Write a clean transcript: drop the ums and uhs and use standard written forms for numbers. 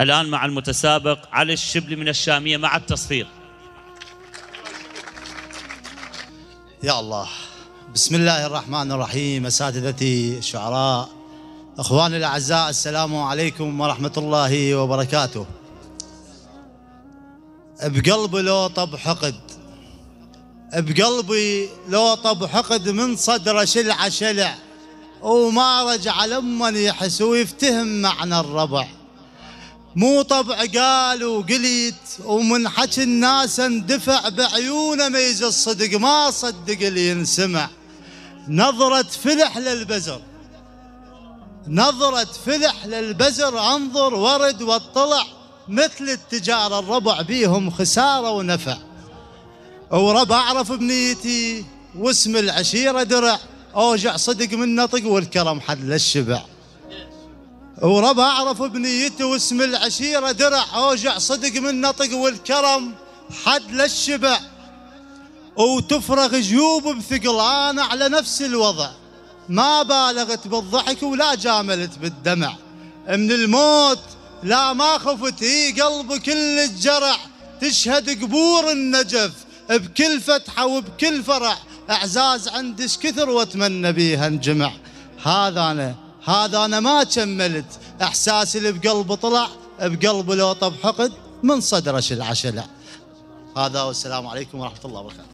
الآن مع المتسابق علي الشبلي من الشامية مع التصفير. يا الله. بسم الله الرحمن الرحيم. أساتذتي الشعراء، أخواني الأعزاء، السلام عليكم ورحمة الله وبركاته. بقلبي لو طب حقد، بقلبي لو طب حقد، من صدره شلع شلع، وما رجع لما يحس ويفتهم معنى الربع. مو طبع قال وقليت، ومن حكي الناس اندفع، بعيونه ميز الصدق ما صدق اللي ينسمع. نظرة فلح للبزر، نظرة فلح للبزر، انظر ورد واطلع، مثل التجارة الربع بيهم خسارة ونفع. وربع اعرف بنيتي واسم العشيرة درع، اوجع صدق من نطق والكرم حد للشبع. وربع اعرف بنيتي واسم العشيرة درع، اوجع صدق من نطق والكرم حد للشبع. وتفرغ جيوب بثقل، انا على نفس الوضع، ما بالغت بالضحك ولا جاملت بالدمع. من الموت لا ما خفت، قلب كل الجرع، تشهد قبور النجف بكل فتحة وبكل فرع. اعزاز عندش كثر واتمنى بيها انجمع. هذا انا ما كملت، احساسي اللي بقلبي طلع، بقلبي لو طب حقد، من صدره شلع شلع. هذا والسلام عليكم ورحمة الله وبركاته.